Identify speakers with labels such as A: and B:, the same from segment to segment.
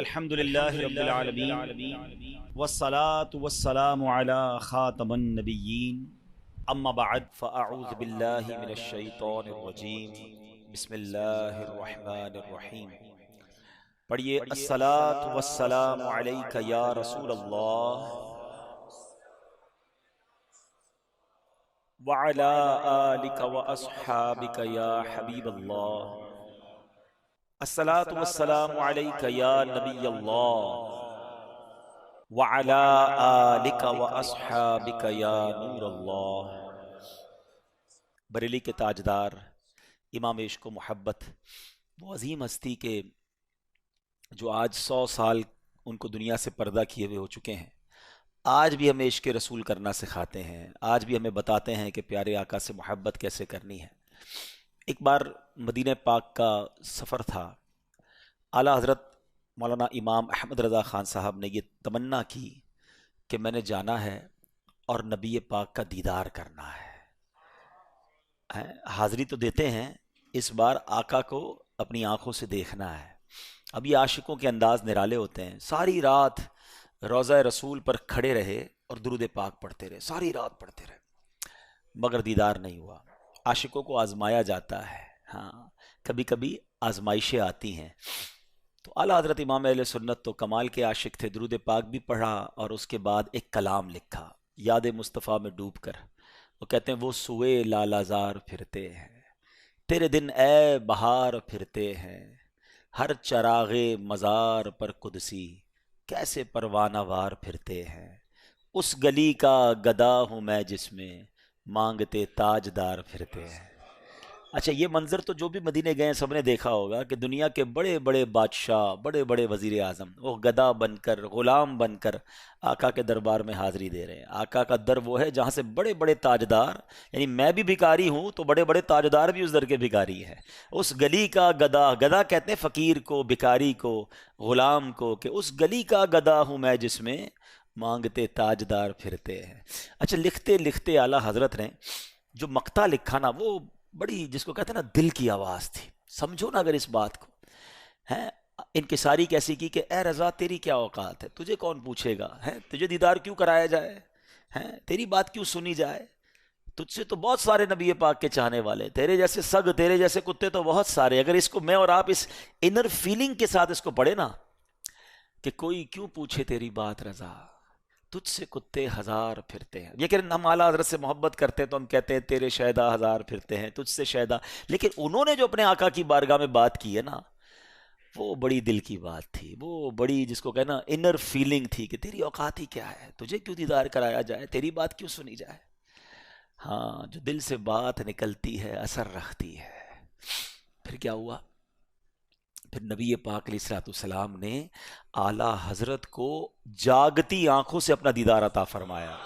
A: الحمد للہ رب العالمین والصلاة والسلام علی خاتم النبیین اما بعد فاعوذ باللہ من الشیطان الرجیم بسم اللہ الرحمن الرحیم. پڑھیے الصلاة والسلام علیک یا رسول اللہ وعلی آلک واصحابک یا حبیب اللہ. الصلاة والسلام علیک یا نبی اللہ وعلی آلک واصحابک یا نور اللہ. بریلی کے تاجدار امام عشق و محبت، وہ عظیم ہستی کے جو آج 100 سال ان کو دنیا سے پردہ کیے ہوئے ہو چکے ہیں، آج بھی ہمیں عشق رسول کرنا سکھاتے ہیں، آج بھی ہمیں بتاتے ہیں کہ پیارے آقا سے محبت کیسے کرنی ہے. ایک بار مدینہ پاک کا سفر تھا. اعلیٰ حضرت مولانا امام احمد رضا خان صاحب نے یہ تمنا کی کہ میں نے جانا ہے اور نبی پاک کا دیدار کرنا ہے. حاضری تو دیتے ہیں، اس بار آقا کو اپنی آنکھوں سے دیکھنا ہے. اب یہ عاشقوں کے انداز نرالے ہوتے ہیں. ساری رات روضہ رسول پر کھڑے رہے اور درود پاک پڑھتے رہے، ساری رات پڑھتے رہے، مگر دیدار نہیں ہوا. عاشقوں کو آزمایا جاتا ہے، ہاں کبھی کبھی آزمائشیں آتی ہیں. تو اعلیٰ حضرت امام اہل سنت تو کمال کے عاشق تھے، درود پاک بھی پڑھا اور اس کے بعد ایک کلام لکھا یاد مصطفیٰ میں ڈوب کر. وہ کہتے ہیں وہ سوئے لالازار پھرتے ہیں، تیرے دن اے بہار پھرتے ہیں، ہر چراغ مزار پر قدسی کیسے پروانہ وار پھرتے ہیں. اس گلی کا گدا ہوں میں جس میں مانگتے تاجدار پھرتے ہیں. اچھا، یہ منظر تو جو بھی مدینے گئے ہیں سب نے دیکھا ہوگا کہ دنیا کے بڑے بڑے بادشاہ، بڑے بڑے وزیر اعظم وہ گدا بن کر، غلام بن کر آقا کے دربار میں حاضری دے رہے ہیں. آقا کا در وہ ہے جہاں سے بڑے بڑے تاجدار، یعنی میں بھی بھکاری ہوں تو بڑے بڑے تاجدار بھی اس در کے بھکاری ہیں. اس گلی کا گدا، گدا کہتے ہیں فقیر کو، بھکاری کو، غلام کو، کہ اس گلی کا گدا ہوں میں جس میں مانگتے تاجدار پھرتے ہیں. اچھا، لکھتے لکھتے اعلیٰ حضرت نے جو مقطع لکھا نا، وہ بڑی جس کو کہتے ہیں نا دل کی آواز تھی. سمجھو نا اگر اس بات کو ہے. انکساری کیسی کی کہ اے رضا تیری کیا اوقات ہے، تجھے کون پوچھے گا، ہے تجھے دیدار کیوں کرایا جائے، ہے تیری بات کیوں سنی جائے. تجھ سے تو بہت سارے نبی پاک کے چاہنے والے، تیرے جیسے سگ، تیرے جیسے کتے تو بہت سارے. اگر اس کو میں اور آپ اس انر فیلنگ کے ساتھ اس کو پڑھے نا کہ کوئی کیوں پوچھے تیری بات رضا، تجھ سے کتے ہزار پھرتے ہیں. یہ کہ ہم اعلیٰ حضرت سے محبت کرتے ہیں تو ہم کہتے ہیں تیرے شیدا ہزار پھرتے ہیں، تجھ سے شیدا. لیکن انہوں نے جو اپنے آقا کی بارگاہ میں بات کی ہے نا، وہ بڑی دل کی بات تھی، وہ بڑی جس کو کہنا انر فیلنگ تھی کہ تیری اوقات ہی کیا ہے، تجھے کیوں دیدار کرایا جائے، تیری بات کیوں سنی جائے. ہاں، جو دل سے بات نکلتی ہے اثر رکھتی ہے. پھر کیا ہوا؟ پھر نبی پاک علیہ الصلوۃ والسلام نے اعلیٰ حضرت کو جاگتی آنکھوں سے اپنا دیدار عطا فرمایا.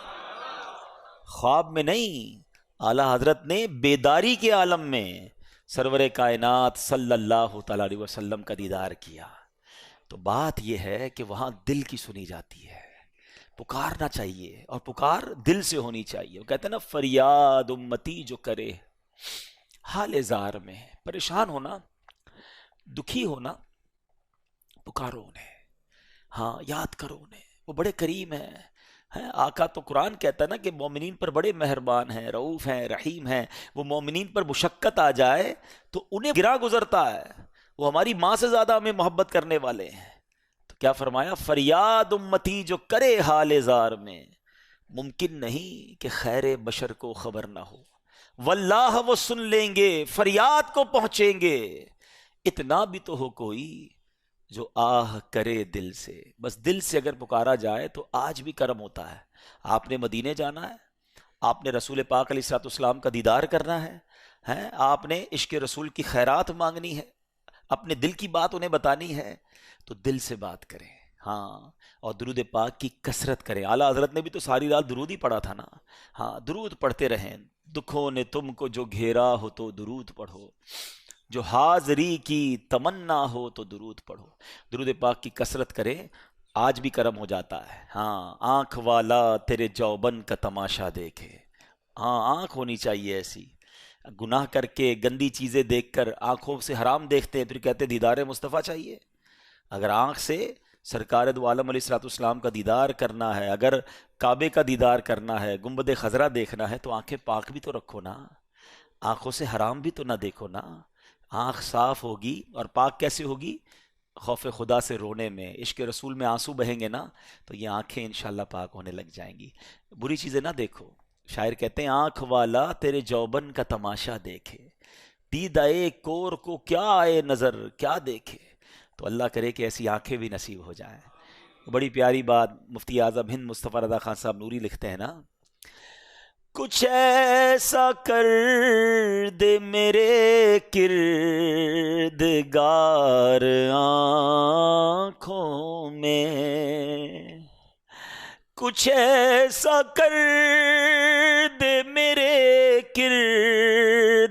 A: خواب میں نہیں، اعلیٰ حضرت نے بیداری کے عالم میں سرور کائنات صلی اللہ تعالیٰ علیہ وسلم کا دیدار کیا. تو بات یہ ہے کہ وہاں دل کی سنی جاتی ہے، پکارنا چاہیے اور پکار دل سے ہونی چاہیے. وہ کہتے ہیں نا فریاد امتی جو کرے حال زار میں، پریشان ہونا، دکھی ہونا، پکارو انہیں، ہاں یاد کرو انہیں، وہ بڑے کریم ہیں. آقا تو قرآن کہتا ہے نا کہ مومنین پر بڑے مہربان ہیں، رؤوف ہیں، رحیم ہیں. وہ مومنین پر مشقت آ جائے تو انہیں گرا گزرتا ہے. وہ ہماری ماں سے زیادہ ہمیں محبت کرنے والے ہیں. تو کیا فرمایا؟ فریاد امتی جو کرے حال زار میں، ممکن نہیں کہ خیر بشر کو خبر نہ ہو، واللہ وہ سن لیں گے، فریاد کو پہنچیں گے. اتنا بھی تو ہو کوئی جو آہ کرے دل سے. بس دل سے اگر پکارا جائے تو آج بھی کرم ہوتا ہے. آپ نے مدینے جانا ہے، آپ نے رسول پاک علیہ الصلوۃ والسلام کا دیدار کرنا ہے، آپ نے عشق رسول کی خیرات مانگنی ہے، اپنے دل کی بات انہیں بتانی ہے، تو دل سے بات کریں. ہاں، اور درود پاک کی کثرت کریں. اعلیٰ حضرت نے بھی تو ساری رات درود ہی پڑھا تھا نا. ہاں، درود پڑھتے رہیں. دکھوں نے تم کو جو گھیرا ہو تو درود پڑھو، جو حاضری کی تمنا ہو تو درود پڑھو. درود پاک کی کثرت کریں، آج بھی کرم ہو جاتا ہے. ہاں، آنکھ والا تیرے جوبن کا تماشا دیکھے. ہاں، آنکھ ہونی چاہیے ایسی. گناہ کر کے گندی چیزیں دیکھ کر آنکھوں سے حرام دیکھتے ہیں، پھر کہتے دیدار مصطفیٰ چاہیے. اگر آنکھ سے سرکار دو عالم علیہ الصلوۃ والسلام کا دیدار کرنا ہے، اگر کعبے کا دیدار کرنا ہے، گنبد خضرا دیکھنا ہے، تو آنکھیں پاک بھی تو رکھو نا، آنکھوں سے حرام بھی تو نہ دیکھو نا۔ آنکھ صاف ہوگی اور پاک کیسے ہوگی؟ خوف خدا سے رونے میں، عشق رسول میں آنسو بہیں گے نا، تو یہ آنکھیں انشاءاللہ پاک ہونے لگ جائیں گی۔ بری چیزیں نہ دیکھو۔ شاعر کہتے ہیں آنکھ والا تیرے جوبن کا تماشا دیکھے، دیدہ کور کو کیا آئے نظر کیا دیکھے۔ تو اللہ کرے کہ ایسی آنکھیں بھی نصیب ہو جائیں۔ بڑی پیاری بات مفتی اعظم ہند مصطفیٰ رضا خان صاحب نوری لکھتے ہیں نا، کچھ ایسا کر دے میرے کردگار آنکھوں میں، کچھ ایسا کر دے میرے کردگار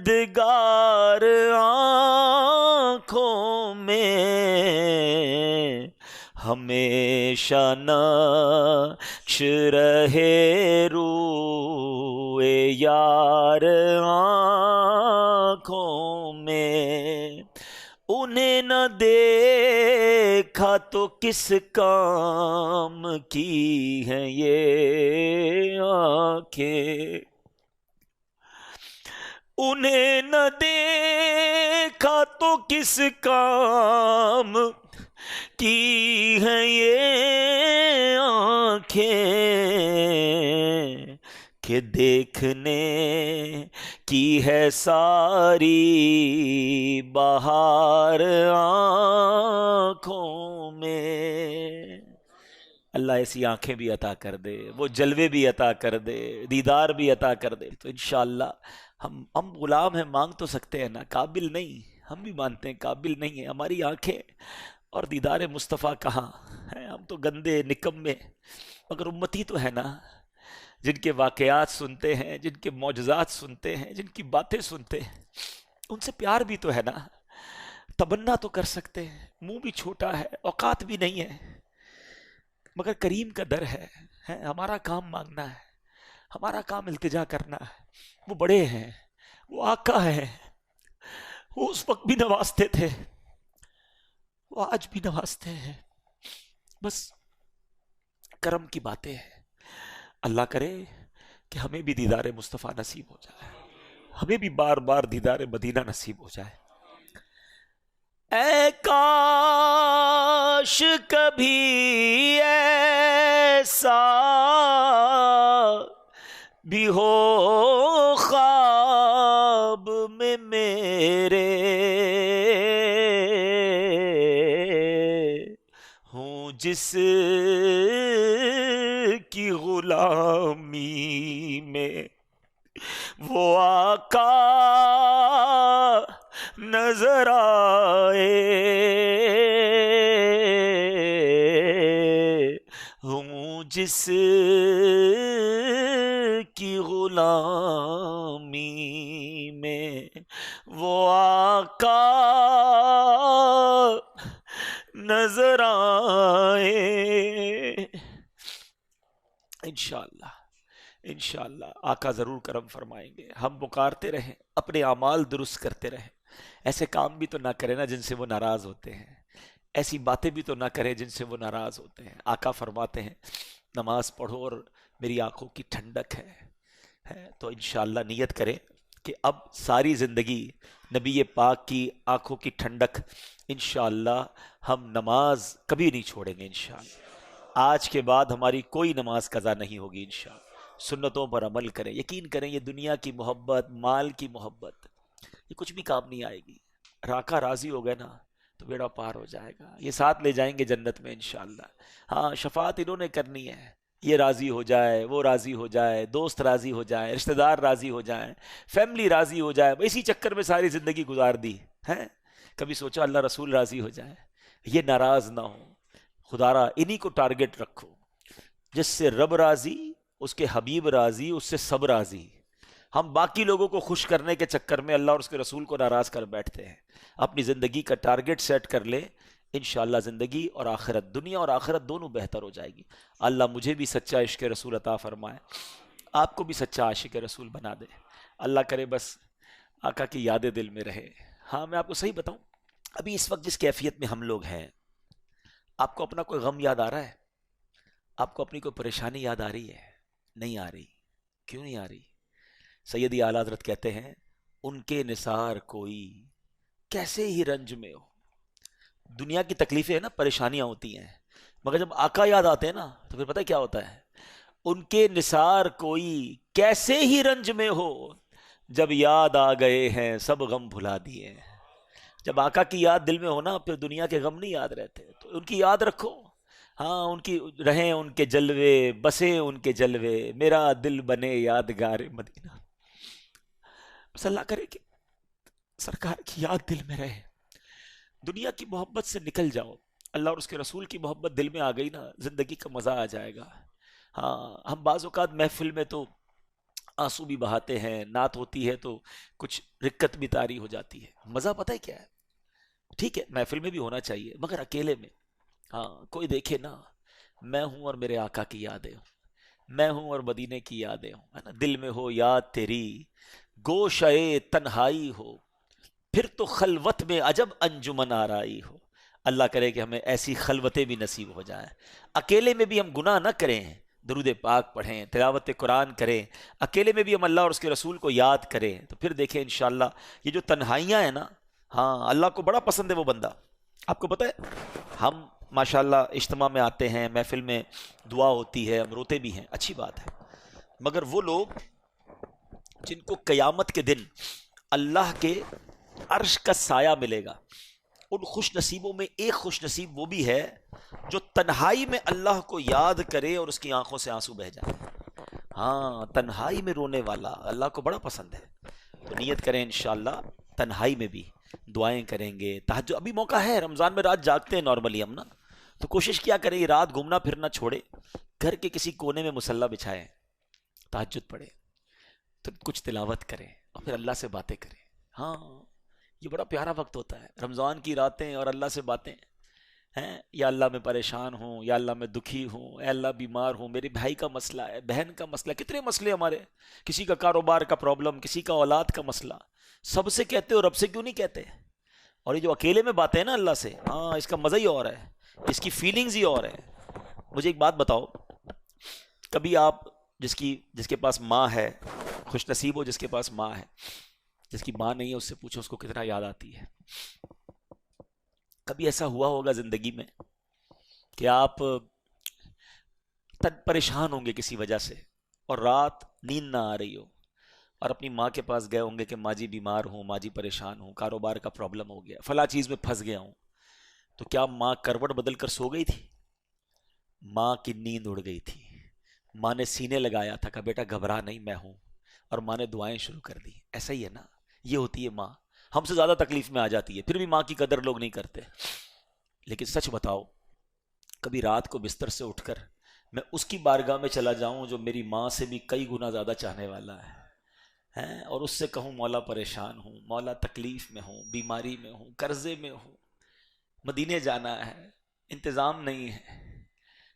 A: آنکھوں میں، ہمیشہ نقش رہے روئے یار آنکھوں میں، انہیں نہ دیکھا تو کس کام کی ہیں یہ آنکھیں، انہیں نہ دیکھا تو کس کام کی ہیں یہ آنکھیں، کہ دیکھنے کی ہے ساری بہار آنکھوں میں۔ اللہ ایسی آنکھیں بھی عطا کر دے، وہ جلوے بھی عطا کر دے، دیدار بھی عطا کر دے، تو انشاءاللہ ہم غلام ہیں، مانگ تو سکتے ہیں نا، قابل نہیں، ہم بھی مانتے ہیں قابل نہیں ہیں ہماری آنکھیں، اور دیدار مصطفیٰ کہاں ہے، ہم تو گندے نکمے، مگر امتی تو ہے نا، جن کے واقعات سنتے ہیں، جن کے معجزات سنتے ہیں، جن کی باتیں سنتے ہیں، ان سے پیار بھی تو ہے نا، تمنا تو کر سکتے ہیں، منہ بھی چھوٹا ہے، اوقات بھی نہیں ہے، مگر کریم کا در ہے، ہمارا کام مانگنا ہے، ہمارا کام التجا کرنا ہے۔ وہ بڑے ہیں، وہ آقا ہیں، وہ اس وقت بھی نوازتے تھے، وہ آج بھی نوازتے ہیں، بس کرم کی باتیں ہیں۔ اللہ کرے کہ ہمیں بھی دیدار مصطفیٰ نصیب ہو جائے، ہمیں بھی بار بار دیدار مدینہ نصیب ہو جائے۔ اے کاش کبھی ایسا بھی ہو خواب میں میرے، ہوں جس کی غلامی میں وہ آقا نظر آئے، ہوں جس کی غلامی میں وہ آقا نظر آئے۔ انشاءاللہ انشاءاللہ آقا ضرور کرم فرمائیں گے۔ ہم پکارتے رہیں، اپنے اعمال درست کرتے رہیں، ایسے کام بھی تو نہ کریں نا جن سے وہ ناراض ہوتے ہیں، ایسی باتیں بھی تو نہ کریں جن سے وہ ناراض ہوتے ہیں۔ آقا فرماتے ہیں نماز پڑھو اور میری آنکھوں کی ٹھنڈک ہے، تو انشاءاللہ نیت کریں کہ اب ساری زندگی نبی پاک کی آنکھوں کی ٹھنڈک، انشاءاللہ ہم نماز کبھی نہیں چھوڑیں گے انشاءاللہ۔ آج کے بعد ہماری کوئی نماز قضا نہیں ہوگی انشاءاللہ۔ سنتوں پر عمل کریں، یقین کریں یہ دنیا کی محبت، مال کی محبت، یہ کچھ بھی کام نہیں آئے گی۔ راکا راضی ہو گئے نا تو بیڑا پار ہو جائے گا، یہ ساتھ لے جائیں گے جنت میں انشاءاللہ۔ ہاں شفاعت انہوں نے کرنی ہے، یہ راضی ہو جائے، وہ راضی ہو جائے، دوست راضی ہو جائے، رشتہ دار راضی ہو جائیں، فیملی راضی ہو جائے، اسی چکر میں ساری زندگی گزار دی ہے۔ کبھی سوچا اللہ رسول راضی ہو جائے، یہ ناراض نہ ہو، خدا را انہی کو ٹارگٹ رکھو، جس سے رب راضی، اس کے حبیب راضی، اس سے سب راضی۔ ہم باقی لوگوں کو خوش کرنے کے چکر میں اللہ اور اس کے رسول کو ناراض کر بیٹھتے ہیں۔ اپنی زندگی کا ٹارگٹ سیٹ کر لے، انشاءاللہ زندگی اور آخرت، دنیا اور آخرت دونوں بہتر ہو جائے گی۔ اللہ مجھے بھی سچا عشق رسول عطا فرمائے، آپ کو بھی سچا عاشق رسول بنا دے۔ اللہ کرے بس آقا کی یادیں دل میں رہے۔ ہاں میں آپ کو صحیح بتاؤں، ابھی اس وقت جس کیفیت میں ہم لوگ ہیں، آپ کو اپنا کوئی غم یاد آ رہا ہے؟ آپ کو اپنی کوئی پریشانی یاد آ رہی ہے؟ نہیں آ رہی. کیوں نہیں آ رہی؟ سیدی اعلیٰ حضرت کہتے ہیں ان کے نثار کوئی کیسے ہی رنج میں ہو. دنیا کی تکلیفیں ہیں نا، پریشانیاں ہوتی ہیں، مگر جب آقا یاد آتے ہیں نا تو پھر پتہ ہے کیا ہوتا ہے؟ ان کے نثار کوئی کیسے ہی رنج میں ہو، جب یاد آ گئے ہیں سب غم بھلا دیے ہیں. جب آقا کی یاد دل میں ہو نا پھر دنیا کے غم نہیں یاد رہتے، تو ان کی یاد رکھو. ہاں ان کی رہیں ان کے جلوے، بسیں ان کے جلوے، میرا دل بنے یادگار مدینہ. بس اللہ کرے کہ سرکار کی یاد دل میں رہے، دنیا کی محبت سے نکل جاؤ. اللہ اور اس کے رسول کی محبت دل میں آ گئی نا، زندگی کا مزہ آ جائے گا. ہاں ہم بعض اوقات محفل میں تو آنسو بھی بہاتے ہیں، نعت ہوتی ہے تو کچھ رکت بھی طاری ہو جاتی ہے. مزہ پتہ ہے کیا ہے؟ ٹھیک ہے محفل میں بھی ہونا چاہیے مگر اکیلے میں. ہاں کوئی دیکھے نا، میں ہوں اور میرے آقا کی یادیں ہوں، میں ہوں اور مدینے کی یادیں ہوں، ہے نا. دل میں ہو یاد تیری، گوشئے تنہائی ہو، پھر تو خلوت میں عجب انجمن آرائی ہو. اللہ کرے کہ ہمیں ایسی خلوتیں بھی نصیب ہو جائیں، اکیلے میں بھی ہم گناہ نہ کریں، درود پاک پڑھیں، تلاوت قرآن کریں، اکیلے میں بھی ہم اللہ اور اس کے رسول کو یاد کریں. تو پھر دیکھیں انشاءاللہ یہ جو تنہائیاں ہیں نا، ہاں اللہ کو بڑا پسند ہے وہ بندہ. آپ کو پتہ ہے ہم ماشاءاللہ اجتماع میں آتے ہیں، محفل میں دعا ہوتی ہے، ہم روتے بھی ہیں، اچھی بات ہے. مگر وہ لوگ جن کو قیامت کے دن اللہ کے عرش کا سایہ ملے گا، ان خوش نصیبوں میں ایک خوش نصیب وہ بھی ہے جو تنہائی میں اللہ کو یاد کرے اور اس کی آنکھوں سے آنسو بہ جائے. ہاں تنہائی میں رونے والا اللہ کو بڑا پسند ہے. تو نیت کریں انشاءاللہ تنہائی میں بھی دعائیں کریں گے. تہجد ابھی موقع ہے، رمضان میں رات جاگتے ہیں نارملی ہم نا، تو کوشش کیا کریں یہ رات گھومنا پھرنا چھوڑے، گھر کے کسی کونے میں مصلی بچھائیں، تہجد پڑھیں، تو کچھ تلاوت کریں اور پھر اللہ سے باتیں کریں. ہاں یہ بڑا پیارا وقت ہوتا ہے، رمضان کی راتیں اور اللہ سے باتیں ہیں. یا اللہ میں پریشان ہوں، یا اللہ میں دکھی ہوں، اے اللہ بیمار ہوں، میرے بھائی کا مسئلہ ہے، بہن کا مسئلہ، کتنے مسئلے ہمارے، کسی کا کاروبار کا پرابلم، کسی کا اولاد کا مسئلہ. سب سے کہتے ہو رب سے کیوں نہیں کہتے؟ اور یہ جو اکیلے میں باتیں ہیں نا اللہ سے، ہاں اس کا مزہ ہی اور ہے، اس کی فیلنگز ہی اور ہے. مجھے ایک بات بتاؤ، کبھی آپ جس کے پاس ماں ہے، خوش نصیب ہو جس کے پاس ماں ہے، جس کی ماں نہیں ہے اس سے پوچھو اس کو کتنا یاد آتی ہے. کبھی ایسا ہوا ہوگا زندگی میں کہ آپ پریشان ہوں گے کسی وجہ سے اور رات نیند نہ آ رہی ہو، اور اپنی ماں کے پاس گئے ہوں گے کہ ماں جی بیمار ہوں، ماں جی پریشان ہوں، کاروبار کا پرابلم ہو گیا، فلاں چیز میں پھنس گیا ہوں. تو کیا ماں کروٹ بدل کر سو گئی تھی؟ ماں کی نیند اڑ گئی تھی. ماں نے سینے لگایا تھا کہ بیٹا گھبرا نہیں میں ہوں، اور ماں نے دعائیں شروع کر دی. ایسا ہی ہے نا، یہ ہوتی ہے ماں، ہم سے زیادہ تکلیف میں آ جاتی ہے، پھر بھی ماں کی قدر لوگ نہیں کرتے. لیکن سچ بتاؤ کبھی رات کو بستر سے اٹھ کر میں اس کی بارگاہ میں چلا جاؤں جو میری ماں سے بھی کئی گنا زیادہ چاہنے والا ہے ہیں، اور اس سے کہوں مولا پریشان ہوں، مولا تکلیف میں ہوں، بیماری میں ہوں، قرضے میں ہوں، مدینے جانا ہے، انتظام نہیں ہے،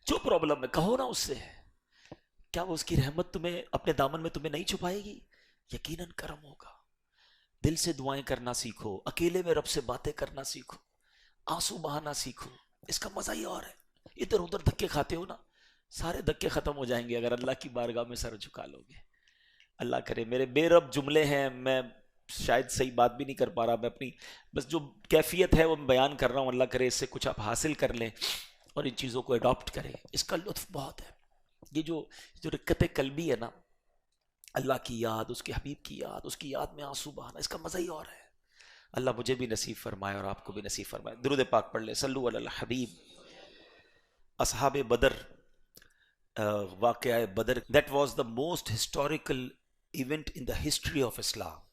A: جو پرابلم ہے کہو نا اس سے. کیا وہ اس کی رحمت تمہیں اپنے دامن میں تمہیں نہیں چھپائے گی؟ یقیناً کرم ہوگا. دل سے دعائیں کرنا سیکھو، اکیلے میں رب سے باتیں کرنا سیکھو، آنسو بہانا سیکھو، اس کا مزہ ہی اور ہے. ادھر ادھر دھکے کھاتے ہو نا، سارے دھکے ختم ہو جائیں گے اگر اللہ کی بارگاہ میں سر جھکا لو گے. اللہ کرے. میرے بے رب جملے ہیں، میں شاید صحیح بات بھی نہیں کر پا رہا، میں اپنی بس جو کیفیت ہے وہ میں بیان کر رہا ہوں. اللہ کرے اس سے کچھ آپ حاصل کر لیں اور ان چیزوں کو اڈاپٹ کریں. اس کا لطف بہت ہے. یہ جو رکت قلبی ہے نا، اللہ کی یاد، اس کے حبیب کی یاد، اس کی یاد میں آنسو بہانا، اس کا مزہ ہی اور ہے. اللہ مجھے بھی نصیب فرمائے اور آپ کو بھی نصیب فرمائے. درود پاک پڑھ لے، صلو علی الحبیب. اصحاب بدر، واقعہ بدر، that was the most historical event in the history of Islam.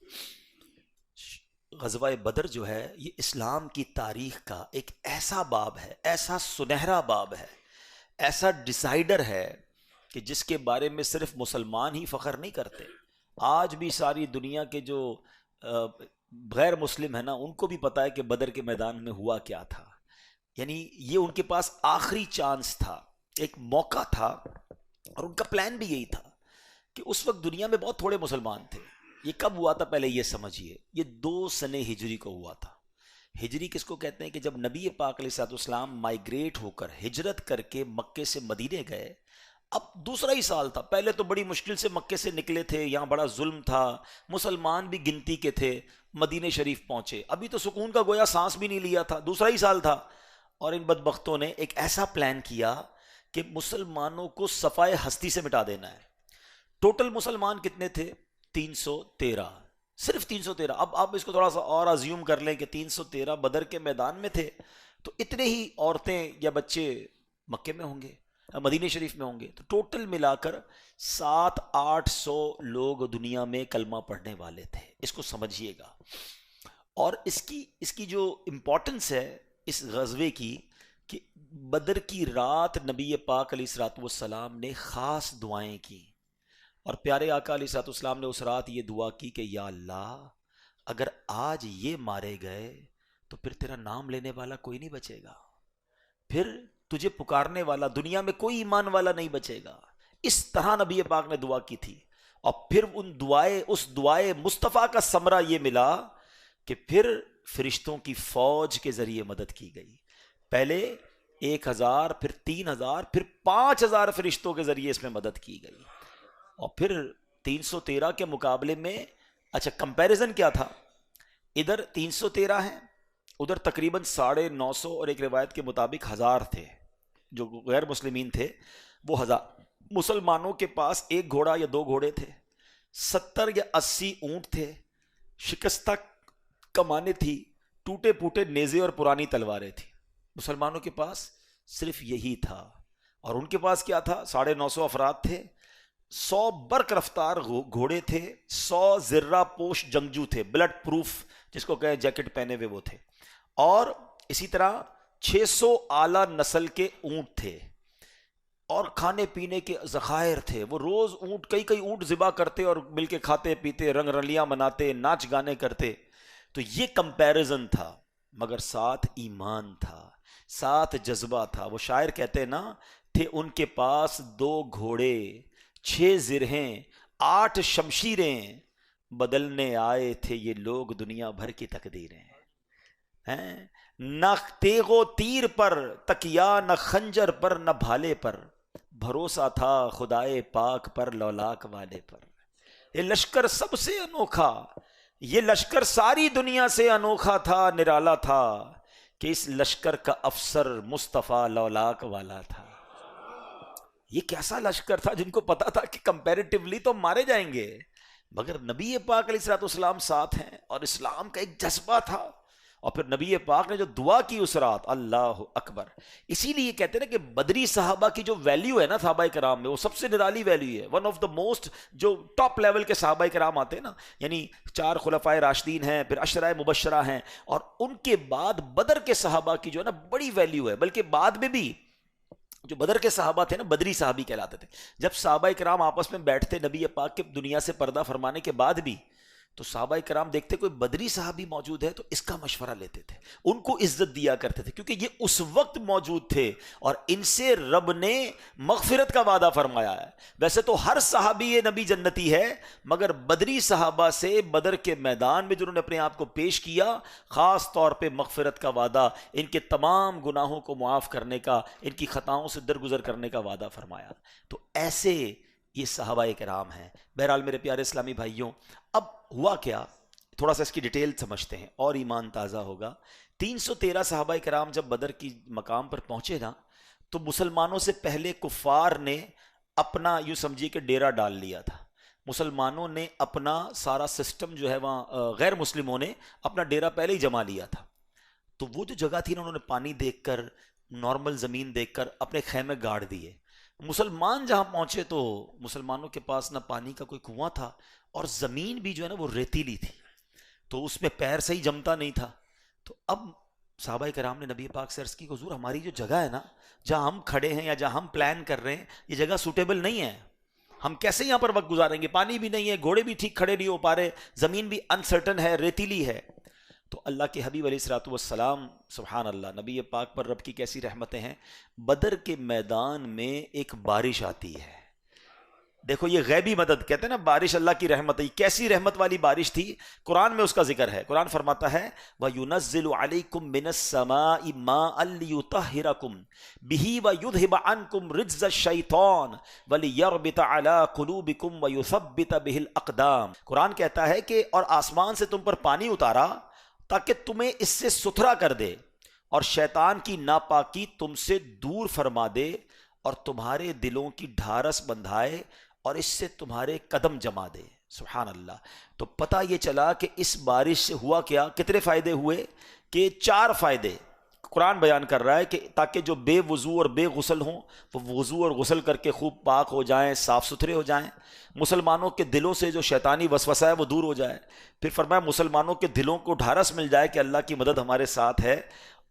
A: غزوہ بدر جو ہے یہ اسلام کی تاریخ کا ایک ایسا باب ہے، ایسا سنہرا باب ہے، ایسا ڈیسائیڈر ہے کہ جس کے بارے میں صرف مسلمان ہی فخر نہیں کرتے. آج بھی ساری دنیا کے جو غیر مسلم ہیں نا، ان کو بھی پتا ہے کہ بدر کے میدان میں ہوا کیا تھا. یعنی یہ ان کے پاس آخری چانس تھا، ایک موقع تھا، اور ان کا پلان بھی یہی تھا کہ اس وقت دنیا میں بہت تھوڑے مسلمان تھے. یہ کب ہوا تھا پہلے یہ سمجھیے، یہ 2 سنہ ہجری کو ہوا تھا. ہجری کس کو کہتے ہیں کہ جب نبی پاک علیہ الصلوۃ والسلام مائیگریٹ ہو کر ہجرت کر کے مکے سے مدینے گئے، اب دوسرا ہی سال تھا، پہلے تو بڑی مشکل سے مکے سے نکلے تھے، یہاں بڑا ظلم تھا، مسلمان بھی گنتی کے تھے، مدینے شریف پہنچے، ابھی تو سکون کا گویا سانس بھی نہیں لیا تھا، دوسرا ہی سال تھا، اور ان بدبختوں نے ایک ایسا پلان کیا کہ مسلمانوں کو صفائے ہستی سے مٹا دینا ہے۔ ٹوٹل مسلمان کتنے تھے؟ 313، صرف 313۔ اب آپ اس کو تھوڑا سا اور ازیوم کر لیں کہ 313 بدر کے میدان میں تھے، تو اتنے ہی عورتیں یا بچے مکے میں ہوں گے، مدینہ شریف میں ہوں گے، تو ٹوٹل ملا کر 700-800 لوگ دنیا میں کلمہ پڑھنے والے تھے۔ اس کو سمجھیے گا، اور اس کی جو امپورٹنس ہے اس غزوے کی، کہ بدر کی رات نبی پاک علیہ الصلوۃ والسلام نے خاص دعائیں کی، اور پیارے آقا علیہ الصلوۃ والسلام نے اس رات یہ دعا کی کہ یا اللہ، اگر آج یہ مارے گئے تو پھر تیرا نام لینے والا کوئی نہیں بچے گا، پھر تجھے پکارنے والا دنیا میں کوئی ایمان والا نہیں بچے گا۔ اس طرح نبی پاک نے دعا کی تھی، اور پھر اس دعائے مصطفیٰ کا ثمرہ یہ ملا کہ پھر فرشتوں کی فوج کے ذریعے مدد کی گئی، پہلے 1000، پھر 3000، پھر 5000 فرشتوں کے ذریعے اس میں مدد کی گئی، اور پھر 313 کے مقابلے میں، اچھا کمپیریزن کیا تھا، ادھر 313 ہیں، ادھر تقریباً 950 اور ایک روایت کے مطابق 1000 تھے، جو غیر مسلمین تھے وہ 1000۔ مسلمانوں کے پاس ایک گھوڑا یا 2 گھوڑے تھے، 70 یا 80 اونٹ تھے، شکستہ کمانیں تھی، ٹوٹے پھوٹے نیزے اور پرانی تلواریں تھیں۔ مسلمانوں کے پاس صرف یہی تھا، اور ان کے پاس کیا تھا؟ 950 افراد تھے، 100 برق رفتار گھوڑے تھے، 100 زرہ پوش جنگجو تھے، بلڈ پروف جس کو کہیں جیکٹ پہنے ہوئے وہ تھے، اور اسی طرح 600 اعلیٰ نسل کے اونٹ تھے، اور کھانے پینے کے ذخائر تھے۔ وہ روز کئی اونٹ ذبح کرتے اور مل کے کھاتے پیتے، رنگ رلیاں مناتے، ناچ گانے کرتے۔ تو یہ کمپیریزن تھا، مگر ساتھ ایمان تھا، ساتھ جذبہ تھا۔ وہ شاعر کہتے ہیں نا، تھے ان کے پاس 2 گھوڑے، 6 زرہیں، 8 شمشیریں، بدلنے آئے تھے یہ لوگ دنیا بھر کی تقدیریں۔ نہ تیغ و تیر پر تکیا، نہ خنجر پر نہ بھالے پر، بھروسہ تھا خدائے پاک پر لولاک والے پر۔ یہ لشکر سب سے انوکھا، یہ لشکر ساری دنیا سے انوکھا تھا، نرالا تھا، کہ اس لشکر کا افسر مصطفیٰ لولاک والا تھا۔ یہ کیسا لشکر تھا جن کو پتا تھا کہ کمپیریٹیولی تو مارے جائیں گے، مگر نبی پاک علیہ الصلوۃ والسلام ساتھ ہیں، اور اسلام کا ایک جذبہ تھا، اور پھر نبی پاک نے جو دعا کی اس رات، اللہ اکبر۔ اسی لیے کہتے ہیں کہ بدری صحابہ کی جو ویلیو ہے نا صحابہ کرام میں، وہ سب سے نرالی ویلیو ہے، ون آف دا موسٹ، جو ٹاپ لیول کے صحابہ کرام آتے ہیں نا، یعنی 4 خلفائے راشدین ہیں، پھر عشرہ مبشرہ ہیں، اور ان کے بعد بدر کے صحابہ کی جو ہے نا بڑی ویلیو ہے، بلکہ بعد میں بھی جو بدر کے صحابہ تھے نا بدری صحابی کہلاتے تھے۔ جب صحابہ کرام آپس میں بیٹھتے نبی پاک کے دنیا سے پردہ فرمانے کے بعد بھی، تو صحابہ کرام دیکھتے کوئی بدری صحابی موجود ہے تو اس کا مشورہ لیتے تھے، ان کو عزت دیا کرتے تھے، کیونکہ یہ اس وقت موجود تھے اور ان سے رب نے مغفرت کا وعدہ فرمایا ہے۔ ویسے تو ہر صحابی نبی جنتی ہے، مگر بدری صحابہ سے بدر کے میدان میں جنہوں نے اپنے آپ کو پیش کیا، خاص طور پہ مغفرت کا وعدہ، ان کے تمام گناہوں کو معاف کرنے کا، ان کی خطاؤں سے درگزر کرنے کا وعدہ فرمایا۔ تو ایسے یہ صحابہ کرام ہیں۔ بہرحال میرے پیارے اسلامی بھائیوں، اب ہوا کیا، تھوڑا سا اس کی ڈیٹیل سمجھتے ہیں اور ایمان تازہ ہوگا۔ 313 صحابہ کرام جب بدر کی مقام پر پہنچے نا، تو مسلمانوں سے پہلے کفار نے اپنا یوں سمجھیے کہ ڈیرا ڈال لیا تھا۔ مسلمانوں نے اپنا سارا سسٹم جو ہے وہاں، غیر مسلموں نے اپنا ڈیرا پہلے ہی جما لیا تھا۔ تو وہ جو جگہ تھی نا، انہوں نے پانی دیکھ کر، نارمل زمین دیکھ کر اپنے خیمے گاڑ دیے۔ مسلمان جہاں پہنچے تو مسلمانوں کے پاس نہ پانی کا کوئی کنواں تھا، اور زمین بھی جو ہے نا وہ ریتیلی تھی، تو اس میں پیر صحیح جمتا نہیں تھا۔ تو اب صحابہ کرام نے نبی پاک سے عرض کی، حضور ہماری جو جگہ ہے نا، جہاں ہم کھڑے ہیں یا جہاں ہم پلان کر رہے ہیں، یہ جگہ سوٹیبل نہیں ہے، ہم کیسے یہاں پر وقت گزاریں گے؟ پانی بھی نہیں ہے، گھوڑے بھی ٹھیک کھڑے نہیں ہو پا رہے، زمین بھی انسرٹن ہے، ریتیلی ہے۔ تو اللہ کے حبیب علیہ الصلوۃ والسلام، سبحان اللہ، نبی پاک پر رب کی کیسی رحمتیں ہیں، بدر کے میدان میں ایک بارش آتی ہے، دیکھو یہ غیبی مدد کہتے ہیں نا، بارش اللہ کی رحمت ہے، کیسی رحمت والی بارش تھی، قرآن میں اس کا ذکر ہے۔ قرآن فرماتا ہے وَيُنَزِّلُ عَلَيْكُم مِّنَ السَّمَاءِ مَاءً لِيُطَهِّرَكُم بِهِ وَيُذْهِبَ عَنكُم رِجْزَ الشَّيْطَانِ وَلِيَرْبِطَ عَلَىٰ قُلُوبِكُم وَيُثَبِّتَ بِهِ الْأَقْدَامَ۔ قرآن کہتا ہے کہ اور آسمان سے تم پر پانی اتارا تاکہ تمہیں اس سے ستھرا کر دے اور شیطان کی ناپاکی تم سے دور فرما دے اور تمہارے دلوں کی ڈھارس بندھائے اور اس سے تمہارے قدم جما دے۔ سبحان اللہ۔ تو پتہ یہ چلا کہ اس بارش سے ہوا کیا، کتنے فائدے ہوئے کہ 4 فائدے قرآن بیان کر رہا ہے، کہ تاکہ جو بے وضو اور بے غسل ہوں وہ وضو اور غسل کر کے خوب پاک ہو جائیں، صاف ستھرے ہو جائیں، مسلمانوں کے دلوں سے جو شیطانی وسوسہ ہے وہ دور ہو جائے، پھر فرمایا مسلمانوں کے دلوں کو ڈھارس مل جائے کہ اللہ کی مدد ہمارے ساتھ ہے۔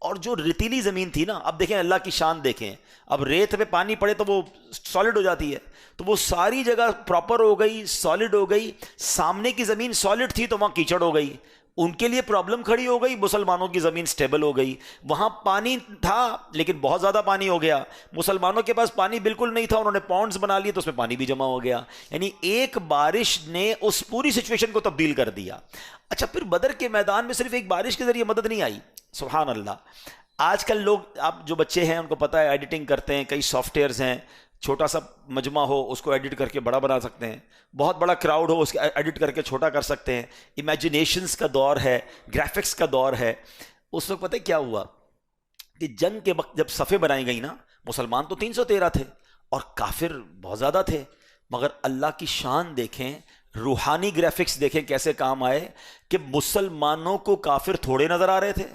A: اور جو ریتیلی زمین تھی نا، اب دیکھیں اللہ کی شان دیکھیں، اب ریت پہ پانی پڑے تو وہ سالڈ ہو جاتی ہے، تو وہ ساری جگہ پراپر ہو گئی، سالڈ ہو گئی۔ سامنے کی زمین سالڈ تھی تو وہاں کیچڑ ہو گئی، ان کے لیے پرابلم کھڑی ہو گئی، مسلمانوں کی زمین سٹیبل ہو گئی۔ وہاں پانی تھا لیکن بہت زیادہ پانی ہو گیا، مسلمانوں کے پاس پانی بالکل نہیں تھا، انہوں نے پونڈز بنا لیے تو اس میں پانی بھی جمع ہو گیا، یعنی ایک بارش نے اس پوری سچویشن کو تبدیل کر دیا۔ اچھا، پھر بدر کے میدان میں صرف ایک بارش کے ذریعے مدد نہیں آئی، سبحان اللہ۔ آج کل لوگ، آپ جو بچے ہیں ان کو پتہ ہے ایڈیٹنگ کرتے ہیں، کئی سافٹ ویئرز ہیں، چھوٹا سا مجمع ہو اس کو ایڈٹ کر کے بڑا بنا سکتے ہیں، بہت بڑا کراؤڈ ہو اس کو ایڈٹ کر کے چھوٹا کر سکتے ہیں، امیجنیشنز کا دور ہے، گرافکس کا دور ہے۔ اس وقت پتہ کیا ہوا کہ جنگ کے وقت جب صفیں بنائی گئی نا، مسلمان تو 313 تھے اور کافر بہت زیادہ تھے، مگر اللہ کی شان دیکھیں، روحانی گرافکس دیکھیں کیسے کام آئے کہ مسلمانوں کو کافر تھوڑے نظر آ رہے تھے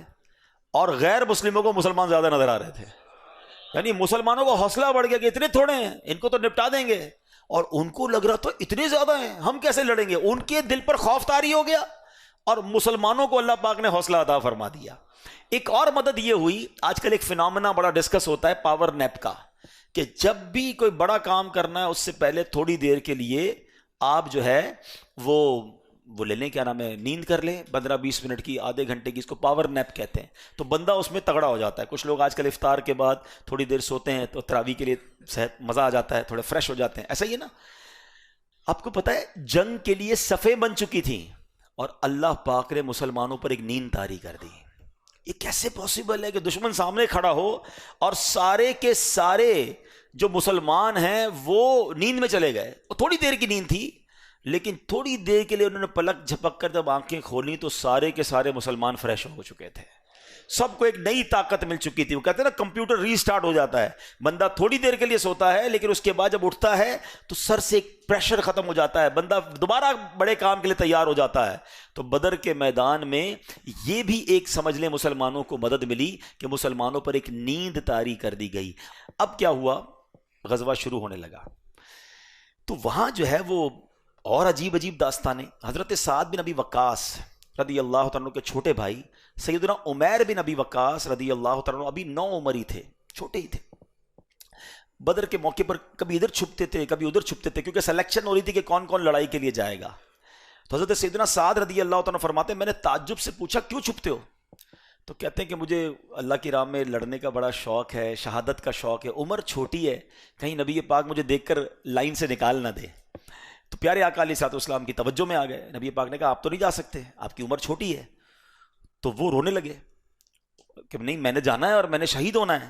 A: اور غیر مسلموں کو مسلمان زیادہ نظر آ رہے تھے، یعنی مسلمانوں کا حوصلہ بڑھ گیا کہ اتنے تھوڑے ہیں ان کو تو نپٹا دیں گے، اور ان کو لگ رہا تھا اتنے زیادہ ہیں ہم کیسے لڑیں گے، ان کے دل پر خوف طاری ہو گیا اور مسلمانوں کو اللہ پاک نے حوصلہ عطا فرما دیا۔ ایک اور مدد یہ ہوئی، آج کل ایک فینومینا بڑا ڈسکس ہوتا ہے پاور نیپ کا، کہ جب بھی کوئی بڑا کام کرنا ہے اس سے پہلے تھوڑی دیر کے لیے آپ جو ہے وہ لے لیں، کیا نام ہے، نیند کر لیں 15-20 منٹ کی، آدھے گھنٹے کی، اس کو پاور نیپ کہتے ہیں، تو بندہ اس میں تگڑا ہو جاتا ہے۔ کچھ لوگ آج کل افطار کے بعد تھوڑی دیر سوتے ہیں تو تراویح کے لیے صحت مزہ آ جاتا ہے، تھوڑے فریش ہو جاتے ہیں، ایسا ہی ہے نا۔ آپ کو پتہ ہے جنگ کے لیے صفیں بن چکی تھیں اور اللہ پاک نے مسلمانوں پر ایک نیند طاری کر دی۔ یہ کیسے پاسبل ہے کہ دشمن سامنے کھڑا ہو اور سارے کے سارے جو مسلمان ہیں وہ نیند میں چلے گئے؟ تھوڑی دیر کی نیند تھی لیکن تھوڑی دیر کے لیے انہوں نے پلک جھپک کر جب آنکھیں کھولی تو سارے کے سارے مسلمان فریش ہو چکے تھے، سب کو ایک نئی طاقت مل چکی تھی۔ وہ کہتے ہیں نا کمپیوٹر ری سٹارٹ ہو جاتا ہے، بندہ تھوڑی دیر کے لیے سوتا ہے لیکن اس کے بعد جب اٹھتا ہے تو سر سے ایک پریشر ختم ہو جاتا ہے، بندہ دوبارہ بڑے کام کے لیے تیار ہو جاتا ہے۔ تو بدر کے میدان میں یہ بھی ایک سمجھ لیں مسلمانوں کو مدد ملی کہ مسلمانوں پر ایک نیند طاری کر دی گئی۔ اب کیا ہوا، غزوہ شروع ہونے لگا تو وہاں جو ہے وہ اور عجیب عجیب داستانیں۔ حضرت سعد بن ابی وقاص رضی اللہ تعالیٰ عنہ کے چھوٹے بھائی سیدنا عمیر بن ابی وقاص رضی اللہ تعالیٰ عنہ ابھی 9 عمر ہی تھے، چھوٹے ہی تھے، بدر کے موقع پر کبھی ادھر چھپتے تھے کبھی ادھر چھپتے تھے، کیونکہ سلیکشن ہو رہی تھی کہ کون کون لڑائی کے لیے جائے گا۔ تو حضرت سیدنا سعد رضی اللہ تعالیٰ عنہ فرماتے ہیں میں نے تعجب سے پوچھا کیوں چھپتے ہو؟ تو کہتے ہیں کہ مجھے اللہ کی راہ میں لڑنے کا بڑا شوق ہے، شہادت کا شوق ہے، عمر چھوٹی ہے، کہیں نبی پاک مجھے دیکھ کر لائن سے نکال نہ دے۔ تو پیارے آقا علیہ الصلوۃ والسلام کی توجہ میں آ گئے، نبی پاک نے کہا آپ تو نہیں جا سکتے، آپ کی عمر چھوٹی ہے۔ تو وہ رونے لگے کہ نہیں میں نے جانا ہے اور میں نے شہید ہونا ہے۔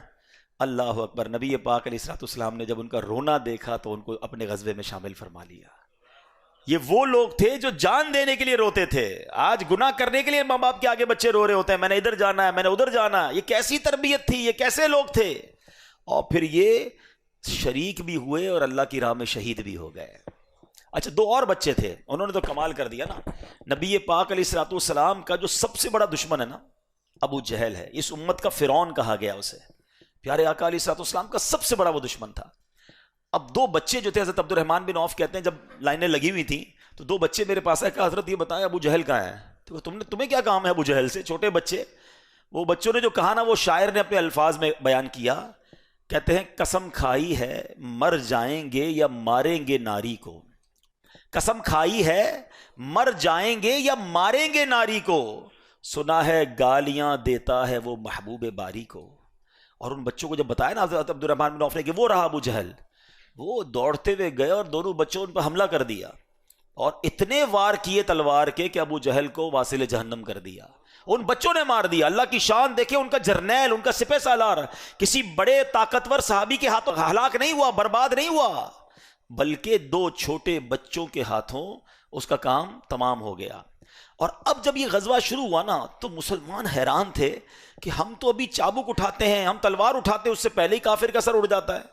A: اللہ اکبر، نبی پاک علیہ الصلوۃ والسلام نے جب ان کا رونا دیکھا تو ان کو اپنے غزوے میں شامل فرما لیا۔ یہ وہ لوگ تھے جو جان دینے کے لیے روتے تھے، آج گناہ کرنے کے لیے ماں باپ کے آگے بچے رو رہے ہوتے ہیں، میں نے ادھر جانا ہے میں نے ادھر جانا ہے۔ یہ کیسی تربیت تھی، یہ کیسے لوگ تھے؟ اور پھر یہ شریک بھی ہوئے اور اللہ کی راہ میں شہید بھی ہو گئے۔ اچھا، 2 اور بچے تھے، انہوں نے تو کمال کر دیا نا۔ نبی پاک علیہ الصلوۃ والسلام کا جو سب سے بڑا دشمن ہے نا، ابو جہل ہے، اس امت کا فرعون کہا گیا اسے، پیارے آقا علیہ الصلوۃ والسلام کا سب سے بڑا وہ دشمن تھا۔ اب 2 بچے جو تھے، حضرت عبد الرحمن بن عوف کہتے ہیں جب لائنیں لگی ہوئی تھیں تو 2 بچے میرے پاس آئے، کہا حضرت یہ بتائیں ابو جہل کہاں ہے؟ تو تمہیں کیا کام ہے ابو جہل سے؟ چھوٹے بچے، وہ بچوں نے جو کہا نا وہ شاعر نے اپنے الفاظ میں بیان کیا، کہتے ہیں قسم کھائی ہے مر جائیں گے یا ماریں گے ناری کو، قسم کھائی ہے مر جائیں گے یا ماریں گے ناری کو، سنا ہے گالیاں دیتا ہے وہ محبوب باری کو۔ اور ان بچوں کو جب بتایا نا حضرت عبد الرحمن بن عوف نے کہ وہ رہا ابو جہل، وہ دوڑتے ہوئے گئے اور دونوں بچوں ان پر حملہ کر دیا اور اتنے وار کیے تلوار کے کہ ابو جہل کو واصل جہنم کر دیا. ان بچوں نے مار دیا. اللہ کی شان دیکھیں, ان کا جرنیل, ان کا سپہ سالار کسی بڑے طاقتور صحابی کے ہاتھوں ہلاک نہیں ہوا, برباد نہیں ہوا, بلکہ 2 چھوٹے بچوں کے ہاتھوں اس کا کام تمام ہو گیا. اور اب جب یہ غزوہ شروع ہوا نا تو مسلمان حیران تھے کہ ہم تو ابھی چابک اٹھاتے ہیں, ہم تلوار اٹھاتے ہیں, اس سے پہلے ہی کافر کا سر اڑ جاتا ہے.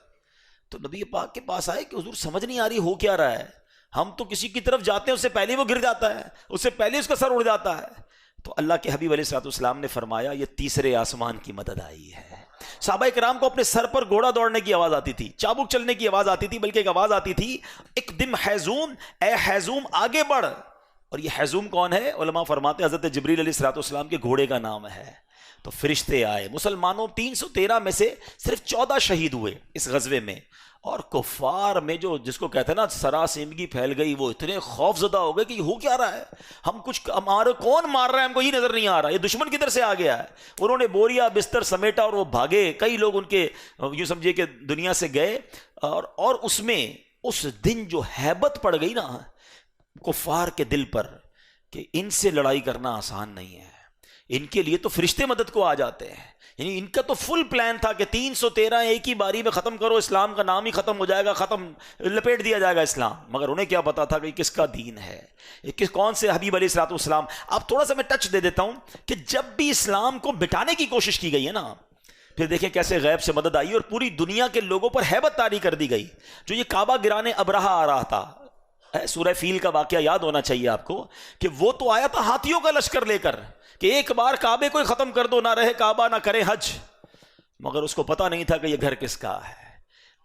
A: تو نبی پاک کے پاس آئے کہ حضور سمجھ نہیں آ رہی ہو کیا رہا ہے, ہم تو کسی کی طرف جاتے ہیں اس سے پہلے وہ گر جاتا ہے, اس سے پہلے اس کا سر اڑ جاتا ہے. تو اللہ کے حبیب علیہ الصلوۃ والسلام نے فرمایا یہ تیسرے آسمان کی مدد آئی ہے. صحابہ کرام کو اپنے سر پر گھوڑا دوڑنے کی آواز آتی تھی, چابک چلنے کی آواز آتی تھی, بلکہ ایک آواز آتی تھی ایک دم حیزوم, اے حیزوم آگے بڑھ. اور یہ حیزوم کون ہے؟ علماء فرماتے ہیں حضرت جبریل علیہ الصلوۃ والسلام کے گھوڑے کا نام ہے. تو فرشتے آئے, مسلمانوں 313 میں سے صرف 14 شہید ہوئے اس غزوے میں, اور کفار میں جو جس کو کہتے ہیں نا سراسیمگی پھیل گئی, وہ اتنے خوف زدہ ہو گئے کہ یہ ہو کیا رہا ہے, ہم کچھ ہمارے کون مار رہا ہے, ہم کو یہ نظر نہیں آ رہا, یہ دشمن کدھر سے آ گیا ہے. انہوں نے بوریا بستر سمیٹا اور وہ بھاگے. کئی لوگ ان کے یوں سمجھیے کہ دنیا سے گئے. اور اس میں اس دن جو ہیبت پڑ گئی نا کفار کے دل پر کہ ان سے لڑائی کرنا آسان نہیں ہے, ان کے لیے تو فرشتے مدد کو آ جاتے ہیں. یعنی ان کا تو فل پلان تھا کہ 313 ایک ہی باری میں ختم کرو, اسلام کا نام ہی ختم ہو جائے گا, ختم لپیٹ دیا جائے گا اسلام. مگر انہیں کیا پتا تھا کہ کس کا دین ہے, کون سے حبیب علیہ الصلوۃ والسلام. اب تھوڑا سا میں ٹچ دے دیتا ہوں کہ جب بھی اسلام کو مٹانے کی کوشش کی گئی ہے نا, پھر دیکھیں کیسے غیب سے مدد آئی اور پوری دنیا کے لوگوں پر ہیبت طاری کر دی گئی. جو یہ کعبہ گرانے ابرہہ آ رہا تھا, سورہ فیل کا واقعہ یاد ہونا چاہیے آپ کو, کہ وہ تو آیا تھا ہاتھیوں کا لشکر لے کر کہ ایک بار کعبے کو ختم کر دو, نہ رہے کعبہ نہ کرے حج. مگر اس کو پتا نہیں تھا کہ یہ گھر کس کا ہے.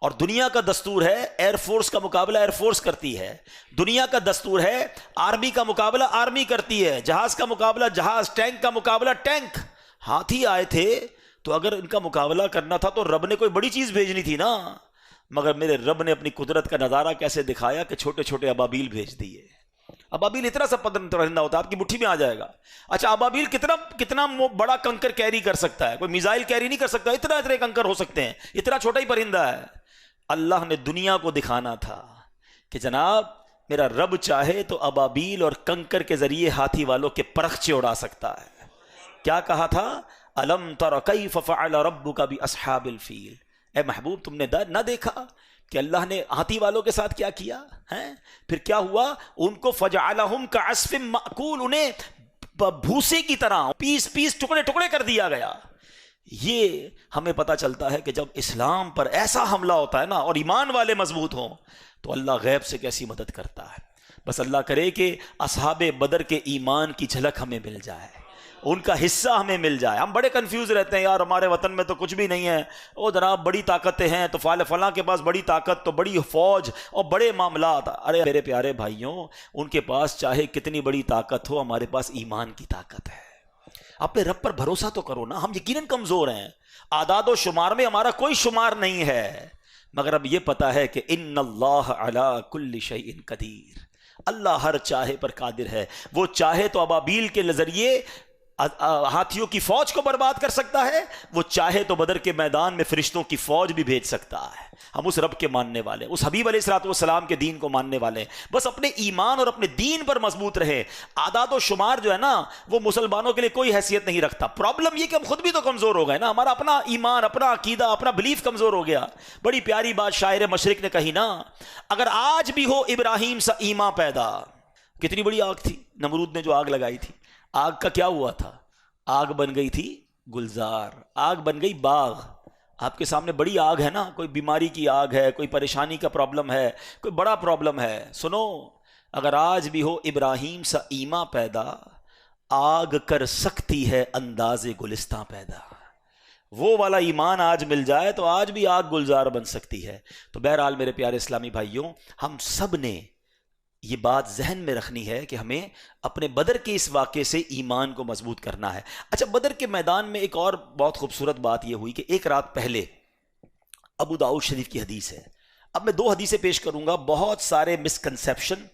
A: اور دنیا کا دستور ہے ایئر فورس کا مقابلہ ایئر فورس کرتی ہے, دنیا کا دستور ہے آرمی کا مقابلہ آرمی کرتی ہے, جہاز کا مقابلہ جہاز, ٹینک کا مقابلہ ٹینک. ہاتھی آئے تھے تو اگر ان کا مقابلہ کرنا تھا تو رب نے کوئی بڑی چیز بھیجنی تھی نا. مگر میرے رب نے اپنی قدرت کا نظارہ کیسے دکھایا کہ چھوٹے چھوٹے ابابیل بھیج دیے. ابابیل اتنا سا پرندہ ہوتا ہے آپ کی مٹھی میں آ جائے گا. اچھا ابابیل کتنا بڑا کنکر کیری کر سکتا ہے, کوئی میزائل کیری نہیں کر سکتا, اتنے کنکر ہو سکتے ہیں, اتنا چھوٹا ہی پرندہ ہے. اللہ نے دنیا کو دکھانا تھا کہ جناب میرا رب چاہے تو ابابیل اور کنکر کے ذریعے ہاتھی والوں کے پرخچے اڑا سکتا ہے. کیا کہا تھا؟ الم تر کیف فعل ربک باصحاب الفیل. اے محبوب تم نے نہ دیکھا کہ اللہ نے ہاتھی والوں کے ساتھ کیا کیا ہے؟ پھر کیا ہوا؟ ان کو فجعلہم کعصف مأکول, انہیں بھوسے کی طرح پیس پیس ٹکڑے ٹکڑے کر دیا گیا. یہ ہمیں پتہ چلتا ہے کہ جب اسلام پر ایسا حملہ ہوتا ہے نا اور ایمان والے مضبوط ہوں تو اللہ غیب سے کیسی مدد کرتا ہے. بس اللہ کرے کہ اصحاب بدر کے ایمان کی جھلک ہمیں مل جائے, ان کا حصہ ہمیں مل جائے. ہم بڑے کنفیوز رہتے ہیں, یار ہمارے وطن میں تو کچھ بھی نہیں ہے, او جناب بڑی طاقتیں ہیں تو فلاں کے پاس بڑی طاقت تو بڑی فوج اور بڑے معاملات. ارے میرے پیارے بھائیوں, ان کے پاس چاہے کتنی بڑی طاقت ہو, ہمارے پاس ایمان کی طاقت ہے. اپنے رب پر بھروسہ تو کرو نا. ہم یقیناً کمزور ہیں, اعداد و شمار میں ہمارا کوئی شمار نہیں ہے, مگر اب یہ پتا ہے کہ ان اللہ علی کل شیء قدیر, اللہ ہر چاہے پر قادر ہے. وہ چاہے تو ابابیل کے ذریعے ہاتھیوں کی فوج کو برباد کر سکتا ہے, وہ چاہے تو بدر کے میدان میں فرشتوں کی فوج بھی بھیج سکتا ہے. ہم اس رب کے ماننے والے, اس حبیب علیہ الصلوۃ والسلام کے دین کو ماننے والے, بس اپنے ایمان اور اپنے دین پر مضبوط رہے. اعداد و شمار جو ہے نا وہ مسلمانوں کے لیے کوئی حیثیت نہیں رکھتا. پرابلم یہ کہ ہم خود بھی تو کمزور ہو گئے نا, ہمارا اپنا ایمان, اپنا عقیدہ, اپنا بلیف کمزور ہو گیا. بڑی پیاری بات شاعر مشرق نے کہی نا, اگر آج بھی ہو ابراہیم سا ایمان پیدا. کتنی بڑی آگ تھی نمرود نے جو آگ لگائی تھی, آگ کا کیا ہوا تھا؟ آگ بن گئی تھی گلزار, آگ بن گئی باغ. آپ کے سامنے بڑی آگ ہے نا, کوئی بیماری کی آگ ہے, کوئی پریشانی کا پرابلم ہے, کوئی بڑا پرابلم ہے. سنو, اگر آج بھی ہو ابراہیم سا ایمان پیدا, آگ کر سکتی ہے انداز گلستاں پیدا. وہ والا ایمان آج مل جائے تو آج بھی آگ گلزار بن سکتی ہے. تو بہرحال میرے پیارے اسلامی بھائیوں, ہم سب نے یہ بات ذہن میں رکھنی ہے کہ ہمیں اپنے بدر کے اس واقعے سے ایمان کو مضبوط کرنا ہے. اچھا, بدر کے میدان میں ایک اور بہت خوبصورت بات یہ ہوئی کہ ایک رات پہلے ابو داؤد شریف کی حدیث ہے. اب میں 2 حدیثیں پیش کروں گا, بہت سارے مسکنسیپشن,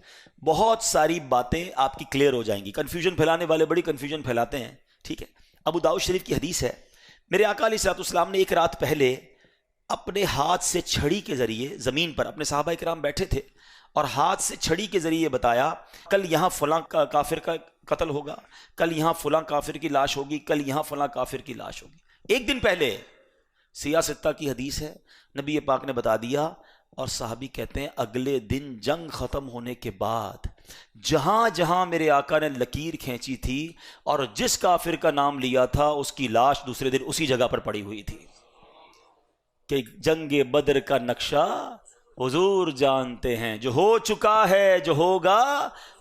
A: بہت ساری باتیں آپ کی کلیئر ہو جائیں گی. کنفیوژن پھیلانے والے بڑی کنفیوژن پھیلاتے ہیں, ٹھیک ہے. ابو داؤد شریف کی حدیث ہے, میرے آقا علیہ الصلوۃ والسلام نے ایک رات پہلے اپنے ہاتھ سے چھڑی کے ذریعے زمین پر، اپنے صحابہ کرام بیٹھے تھے اور ہاتھ سے چھڑی کے ذریعے بتایا کل یہاں فلاں کافر کا قتل ہوگا، کل یہاں فلاں کافر کی لاش ہوگی، کل یہاں فلاں کافر کی لاش ہوگی. ایک دن پہلے سیاستہ کی حدیث ہے، نبی پاک نے بتا دیا. اور صحابی کہتے ہیں اگلے دن جنگ ختم ہونے کے بعد جہاں جہاں میرے آقا نے لکیر کھینچی تھی اور جس کافر کا نام لیا تھا اس کی لاش دوسرے دن اسی جگہ پر پڑی ہوئی تھی. کہ جنگ بدر کا نقشہ حضور جانتے ہیں، جو ہو چکا ہے جو ہوگا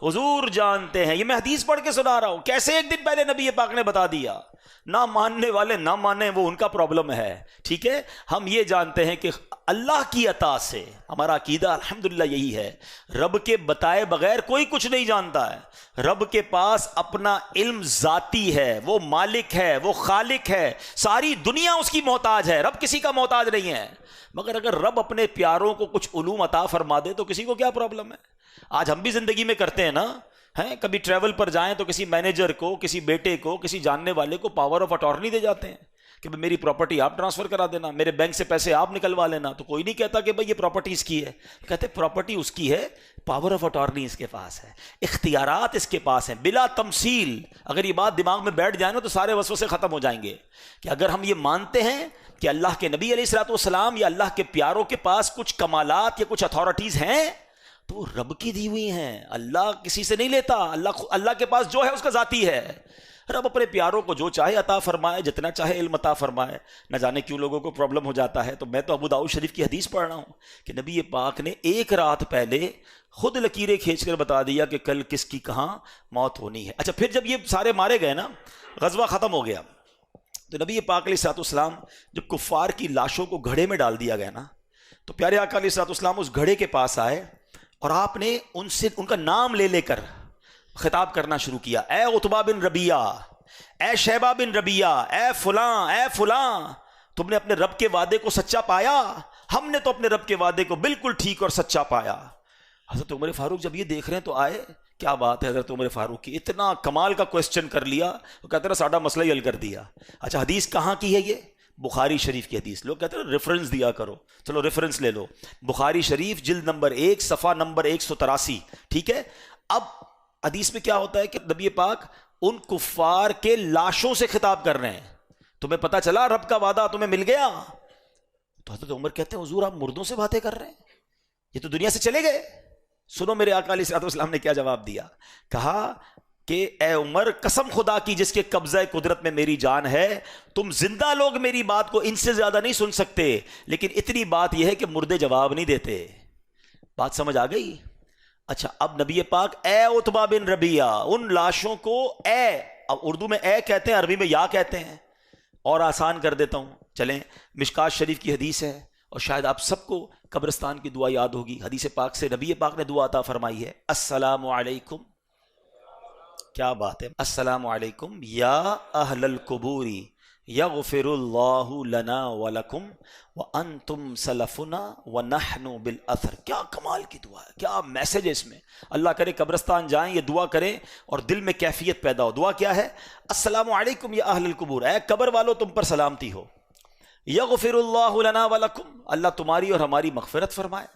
A: حضور جانتے ہیں. یہ میں حدیث پڑھ کے سنا رہا ہوں، کیسے ایک دن پہلے نبی پاک نے بتا دیا. نہ ماننے والے نہ مانیں، وہ ان کا پرابلم ہے، ٹھیک ہے. ہم یہ جانتے ہیں کہ اللہ کی عطا سے ہمارا عقیدہ الحمدللہ یہی ہے، رب کے بتائے بغیر کوئی کچھ نہیں جانتا ہے. رب کے پاس اپنا علم ذاتی ہے، وہ مالک ہے، وہ خالق ہے، ساری دنیا اس کی محتاج ہے، رب کسی کا محتاج نہیں ہے. مگر اگر رب اپنے پیاروں کو کچھ علوم عطا فرما دے تو کسی کو کیا پرابلم ہے؟ آج ہم بھی زندگی میں کرتے ہیں نا، ہیں کبھی ٹریول پر جائیں تو کسی مینیجر کو، کسی بیٹے کو، کسی جاننے والے کو پاور آف اٹارنی دے جاتے ہیں کہ میری پراپرٹی آپ ٹرانسفر کرا دینا، میرے بینک سے پیسے آپ نکلوا لینا. تو کوئی نہیں کہتا کہ بھائی یہ پراپرٹی اس کی ہے، کہتے پراپرٹی اس کی ہے، پاور آف اٹارنی اس کے پاس ہے، اختیارات اس کے پاس ہیں بلا تمثیل. اگر یہ بات دماغ میں بیٹھ جائے نا تو سارے وسوسے ختم ہو جائیں گے کہ اگر ہم یہ مانتے ہیں کہ اللہ کے نبی علیہ الصلوۃ والسلام یا اللہ کے پیاروں کے پاس کچھ کمالات یا کچھ اتھارٹیز ہیں تو رب کی دی ہوئی ہیں. اللہ کسی سے نہیں لیتا، اللہ کے پاس جو ہے اس کا ذاتی ہے. رب اپنے پیاروں کو جو چاہے عطا فرمائے، جتنا چاہے علم عطا فرمائے. نہ جانے کیوں لوگوں کو پرابلم ہو جاتا ہے. تو میں تو ابو داؤد شریف کی حدیث پڑھ رہا ہوں کہ نبی پاک نے ایک رات پہلے خود لکیریں کھینچ کر بتا دیا کہ کل کس کی کہاں موت ہونی ہے. اچھا پھر جب یہ سارے مارے گئے نا، غزوہ ختم ہو گیا، تو نبی پاک علیہ الصلوۃ والسلام جب کفار کی لاشوں کو گھڑے میں ڈال دیا گیا نا، تو پیارے آقا علیہ الصلوۃ والسلام اس گھڑے کے پاس آئے اور آپ نے ان سے ان کا نام لے لے کر خطاب کرنا شروع کیا. اے عتبہ بن ربیعہ، اے شیبہ بن ربیعہ، اے فلاں، اے فلاں، تم نے اپنے رب کے وعدے کو سچا پایا؟ ہم نے تو اپنے رب کے وعدے کو بالکل ٹھیک اور سچا پایا. حضرت عمر فاروق جب یہ دیکھ رہے ہیں تو آئے، کیا بات ہے حضرت عمر فاروق کی، اتنا کمال کا کوسچن کر لیا. وہ کہتے ہیں ساڈا مسئلہ ہی حل کر دیا. اچھا حدیث کہاں کی ہے؟ یہ بخاری شریف کی حدیث. لوگ کہتے ہیں ریفرنس دیا کرو، چلو ریفرنس لے لو. بخاری شریف جلد نمبر 1 صفحہ نمبر 183. ٹھیک ہے. اب حدیث میں کیا ہوتا ہے کہ نبی پاک ان کفار کے لاشوں سے خطاب کر رہے ہیں. تمہیں پتا چلا رب کا وعدہ تمہیں مل گیا؟ تو حضرت عمر کہتے ہیں حضور آپ مردوں سے باتیں کر رہے ہیں، یہ تو دنیا سے چلے گئے. سنو میرے آقا علیہ الصلوۃ والسلام نے کیا جواب دیا. کہا کہ اے عمر قسم خدا کی جس کے قبضہ قدرت میں میری جان ہے، تم زندہ لوگ میری بات کو ان سے زیادہ نہیں سن سکتے، لیکن اتنی بات یہ ہے کہ مردے جواب نہیں دیتے. بات سمجھ آ گئی؟ اچھا اب نبی پاک اے عتبہ بن ربیعہ، ان لاشوں کو اے، اب اردو میں اے کہتے ہیں، عربی میں یا کہتے ہیں. اور آسان کر دیتا ہوں، چلیں مشکات شریف کی حدیث ہے اور شاید آپ سب کو قبرستان کی دعا یاد ہوگی. حدیث پاک سے نبی پاک نے دعا عطا فرمائی ہے، السلام علیکم، کیا بات ہے، السلام علیکم یا اہل القبور یغفر اللہ لنا ولکم وانتم سلفنا ونحن بالاثر. کیا کمال کی دعا ہے، کیا میسج ہے اس میں. اللہ کرے قبرستان جائیں، یہ دعا کریں اور دل میں کیفیت پیدا ہو. دعا کیا ہے؟ السلام علیکم یا اہل القبور، اے قبر والو تم پر سلامتی ہو. یغفر اللہ لنا ولکم، اللہ تمہاری اور ہماری مغفرت فرمائے.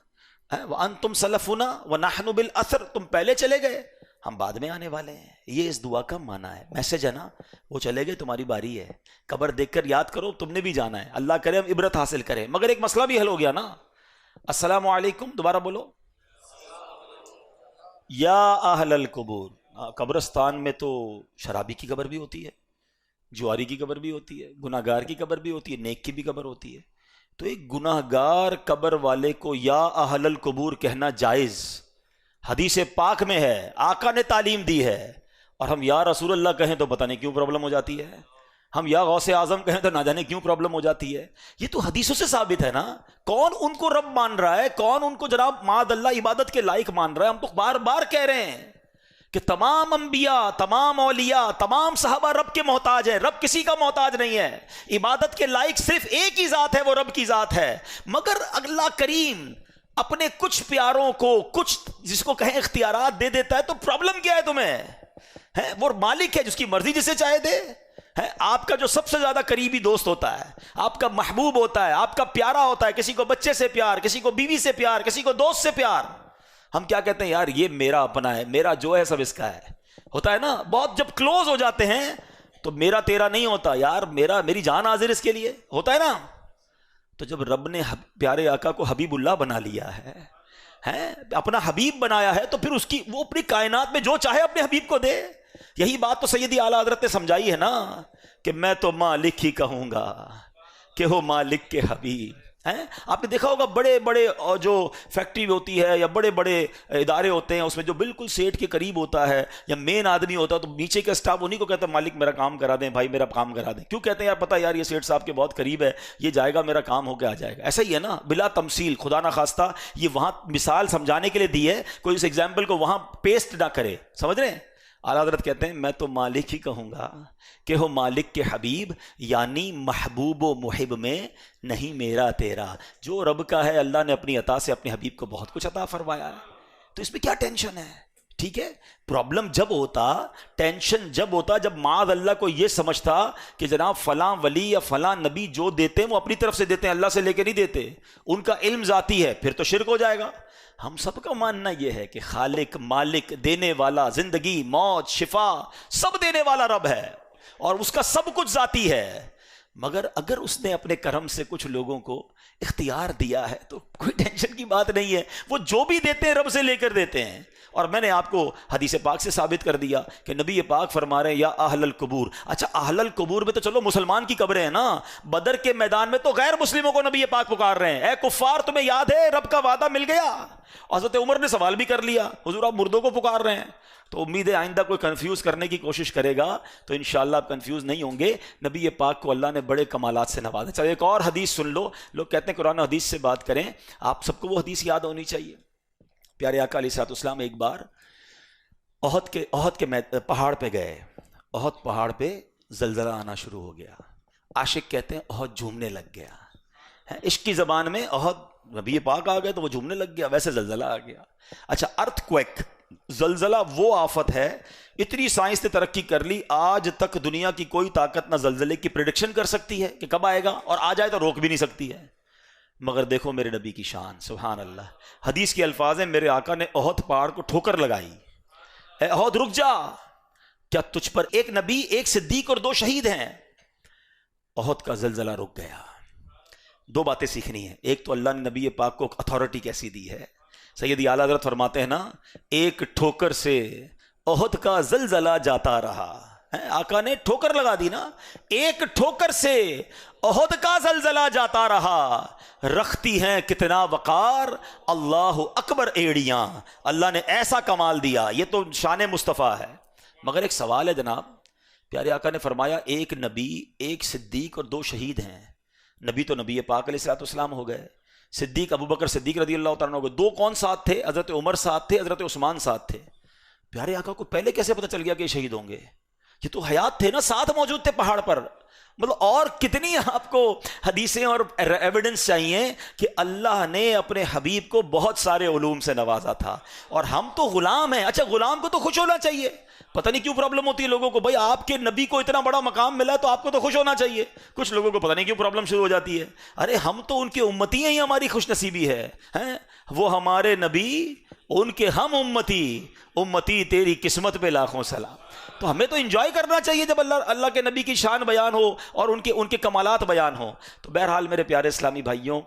A: وانتم سلفنا ونحن بالاثر، تم پہلے چلے گئے ہم بعد میں آنے والے ہیں. یہ اس دعا کا معنی ہے، میسج ہے نا. وہ چلے گئے تمہاری باری ہے، قبر دیکھ کر یاد کرو تم نے بھی جانا ہے. اللہ کرے ہم عبرت حاصل کریں. مگر ایک مسئلہ بھی حل ہو گیا نا. السلام علیکم، دوبارہ بولو، یا اہل القبور. قبرستان میں تو شرابی کی قبر بھی ہوتی ہے، جواری کی قبر بھی ہوتی ہے، گناہ گار کی قبر بھی ہوتی ہے، نیک کی بھی قبر ہوتی ہے. تو ایک گناہ گار قبر والے کو یا اہل القبور کہنا جائز، حدیث پاک میں ہے، آقا نے تعلیم دی ہے. اور ہم یا رسول اللہ کہیں تو پتہ نہیں کیوں پرابلم ہو جاتی ہے، ہم یا غوث اعظم کہیں تو نہ جانے کیوں پرابلم ہو جاتی ہے. یہ تو حدیثوں سے ثابت ہے نا. کون ان کو رب مان رہا ہے؟ کون ان کو جناب معاذ اللہ عبادت کے لائق مان رہا ہے؟ ہم تو بار بار کہہ رہے ہیں کہ تمام انبیاء، تمام اولیاء، تمام صحابہ رب کے محتاج ہیں. رب کسی کا محتاج نہیں ہے. عبادت کے لائق صرف ایک ہی ذات ہے، وہ رب کی ذات ہے. مگر اللہ کریم اپنے کچھ پیاروں کو کچھ جس کو کہیں اختیارات دے دیتا ہے. تو پرابلم کیا ہے تمہیں؟ وہ مالک ہے جس کی مرضی جسے چاہے دے. ہے آپ کا جو سب سے زیادہ قریبی دوست ہوتا ہے، آپ کا محبوب ہوتا ہے، آپ کا پیارا ہوتا ہے، کسی کو بچے سے پیار، کسی کو بیوی سے پیار، کسی کو دوست سے پیار، ہم کیا کہتے ہیں؟ یار یہ میرا اپنا ہے، میرا جو ہے سب اس کا ہے. ہوتا ہے نا، بہت جب کلوز ہو جاتے ہیں تو میرا تیرا نہیں ہوتا، یار میری جان حاضر اس کے لیے، ہوتا ہے نا. تو جب رب نے پیارے آقا کو حبیب اللہ بنا لیا ہے، اپنا حبیب بنایا ہے، تو پھر اس کی وہ اپنی کائنات میں جو چاہے اپنے حبیب کو دے. یہی بات تو سیدی اعلیٰ حضرت نے سمجھائی ہے نا کہ میں تو مالک ہی کہوں گا کہ ہو مالک کے حبیب. آپ نے دیکھا ہوگا بڑے بڑے جو فیکٹری ہوتی ہے یا بڑے بڑے ادارے ہوتے ہیں، اس میں جو بالکل سیٹ کے قریب ہوتا ہے یا مین آدمی ہوتا ہے، تو نیچے کا اسٹاف انہیں کو کہتا ہے مالک میرا کام کرا دیں، بھائی میرا کام کرا دیں. کیوں کہتے ہیں؟ یار پتہ یار یہ سیٹ صاحب کے بہت قریب ہے، یہ جائے گا میرا کام ہو کے آ جائے گا. ایسا ہی ہے نا، بلا تمثیل، خدا نہ خواستہ یہ وہاں مثال سمجھانے کے لیے دی ہے، کوئی اس ایگزامپل کو وہاں پیسٹ نہ کرے. سمجھ رہے ہیں؟ اعلیٰ حضرت کہتے ہیں میں تو مالک ہی کہوں گا کہ ہو مالک کے حبیب، یعنی محبوب و محب میں نہیں میرا تیرا. جو رب کا ہے اللہ نے اپنی عطا سے اپنے حبیب کو بہت کچھ عطا فرمایا ہے، تو اس میں کیا ٹینشن ہے؟ ٹھیک ہے، پرابلم جب ہوتا، ٹینشن جب ہوتا جب معاذ اللہ کو یہ سمجھتا کہ جناب فلاں ولی یا فلاں نبی جو دیتے ہیں وہ اپنی طرف سے دیتے ہیں، اللہ سے لے کے نہیں دیتے، ان کا علم ذاتی ہے، پھر تو شرک ہو جائے گا. ہم سب کا ماننا یہ ہے کہ خالق، مالک، دینے والا، زندگی، موت، شفا سب دینے والا رب ہے اور اس کا سب کچھ ذاتی ہے. مگر اگر اس نے اپنے کرم سے کچھ لوگوں کو اختیار دیا ہے تو کوئی ٹینشن کی بات نہیں ہے، وہ جو بھی دیتے ہیں رب سے لے کر دیتے ہیں. اور میں نے آپ کو حدیث پاک سے ثابت کر دیا کہ نبی پاک فرما رہے ہیں یا اہل القبور. اچھا اہل القبور میں تو چلو مسلمان کی قبریں ہیں نا، بدر کے میدان میں تو غیر مسلموں کو نبی پاک پکار رہے ہیں، اے کفار تمہیں یاد ہے رب کا وعدہ مل گیا. حضرت عمر نے سوال بھی کر لیا، حضور آپ مردوں کو پکار رہے ہیں. تو امید ہے آئندہ کوئی کنفیوز کرنے کی کوشش کرے گا تو انشاءاللہ آپ کنفیوز نہیں ہوں گے. نبی پاک کو اللہ نے بڑے کمالات سے نوازا. چلو ایک اور حدیث سن لو. لوگ کہتے ہیں قرآن و حدیث سے بات کریں، آپ سب کو وہ حدیث یاد ہونی چاہیے. پیارے آقا علیہ الصلوۃ والسلام ایک بار احد کے پہاڑ پہ گئے. احد پہاڑ پہ زلزلہ آنا شروع ہو گیا. عاشق کہتے ہیں احد جھومنے لگ گیا. عشق کی زبان میں احد، نبی پاک آ گئے تو وہ جھومنے لگ گیا، ویسے زلزلہ آ گیا. اچھا ارتھ کویک، زلزلہ وہ آفت ہے، اتنی سائنس نے ترقی کر لی، آج تک دنیا کی کوئی طاقت نہ زلزلے کی پریڈکشن کر سکتی ہے کہ کب آئے گا، اور آ جائے تو روک بھی نہیں سکتی ہے. مگر دیکھو میرے نبی کی شان، سبحان اللہ. حدیث کے الفاظ ہیں میرے آقا نے احد پہاڑ کو ٹھوکر لگائی، اے احد رک جا، کیا تجھ پر ایک نبی، ایک صدیق اور 2 شہید ہیں. احد کا زلزلہ رک گیا. 2 باتیں سیکھنی ہیں. ایک تو اللہ نے نبی پاک کو اتھارٹی کیسی دی ہے. سیدی اعلیٰ حضرت فرماتے ہیں نا، ایک ٹھوکر سے احد کا زلزلہ جاتا رہا. آقا نے ٹھوکر لگا دی نا، ایک ٹھوکر سے احد کا زلزلہ جاتا رہا. رکھتی ہیں کتنا وقار اللہ اکبر ایڑیاں. اللہ نے ایسا کمال دیا، یہ تو شان مصطفیٰ ہے. مگر ایک سوال ہے جناب، پیارے آقا نے فرمایا ایک نبی، ایک صدیق اور 2 شہید ہیں. نبی تو نبی پاک علیہ الصلوۃ والسلام ہو گئے، صدیق ابو بکر صدیق رضی اللہ تعالیٰ ہو گئے. 2 کون ساتھ تھے؟ حضرت عمر ساتھ تھے، حضرت عثمان ساتھ تھے. پیارے آقا کو پہلے کیسے پتہ چل گیا کہ یہ شہید ہوں گے؟ یہ تو حیات تھے نا، ساتھ موجود تھے پہاڑ پر. مطلب اور کتنی آپ کو حدیثیں اور ایویڈنس چاہیے کہ اللہ نے اپنے حبیب کو بہت سارے علوم سے نوازا تھا، اور ہم تو غلام ہیں. اچھا غلام کو تو خوش ہونا چاہیے. پتہ نہیں کیوں پرابلم ہوتی ہے لوگوں کو، بھائی آپ کے نبی کو اتنا بڑا مقام ملا تو آپ کو تو خوش ہونا چاہیے. کچھ لوگوں کو پتہ نہیں کیوں پرابلم شروع ہو جاتی ہے، ارے ہم تو ان کے امتی ہیں، ہی ہماری خوش نصیبی ہے. وہ ہمارے نبی، ان کے ہم امتی، امتی تیری قسمت پہ لاکھوں سلام. تو ہمیں تو انجوائے کرنا چاہیے جب اللہ کے نبی کی شان بیان ہو اور ان کے کمالات بیان ہو. تو بہرحال میرے پیارے اسلامی بھائیوں،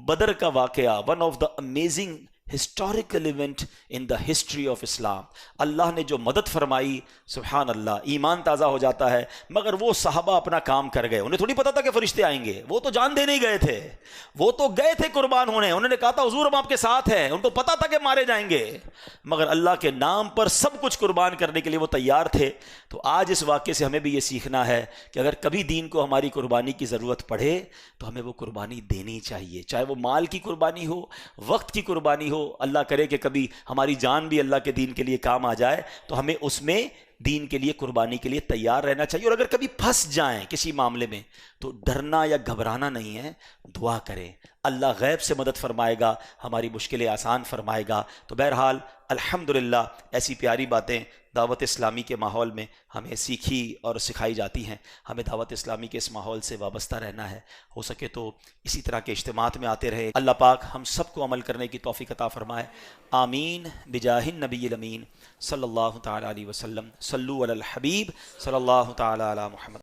A: بدر کا واقعہ one of the amazing historical event in the history of Islam. اللہ نے جو مدد فرمائی، سبحان اللہ، ایمان تازہ ہو جاتا ہے. مگر وہ صحابہ اپنا کام کر گئے، انہیں تھوڑی پتا تھا کہ فرشتے آئیں گے. وہ تو جان دینے ہی گئے تھے، وہ تو گئے تھے قربان ہونے. انہوں نے کہا تھا حضور ہم آپ کے ساتھ ہیں، ان کو پتا تھا کہ مارے جائیں گے، مگر اللہ کے نام پر سب کچھ قربان کرنے کے لیے وہ تیار تھے. تو آج اس واقعے سے ہمیں بھی یہ سیکھنا ہے کہ اگر کبھی دین کو ہماری قربانی کی ضرورت پڑے تو ہمیں وہ قربانی دینی چاہیے، چاہے وہ مال کی قربانی ہو، وقت کی قربانی ہو. اللہ کرے کہ کبھی ہماری جان بھی اللہ کے دین کے لیے کام آ جائے تو ہمیں اس میں دین کے لیے قربانی کے لیے تیار رہنا چاہیے. اور اگر کبھی پھنس جائیں کسی معاملے میں تو ڈرنا یا گھبرانا نہیں ہے، دعا کریں، اللہ غیب سے مدد فرمائے گا، ہماری مشکلیں آسان فرمائے گا. تو بہرحال الحمدللہ ایسی پیاری باتیں دعوت اسلامی کے ماحول میں ہمیں سیکھی اور سکھائی جاتی ہیں. ہمیں دعوت اسلامی کے اس ماحول سے وابستہ رہنا ہے. ہو سکے تو اسی طرح کے اجتماعات میں آتے رہے. اللہ پاک ہم سب کو عمل کرنے کی توفیق عطا فرمائے. آمین بجاہ النبی الامین صلی اللہ تعالی علیہ وسلم. صلو علی الحبیب صلی اللہ تعالی علی محمد.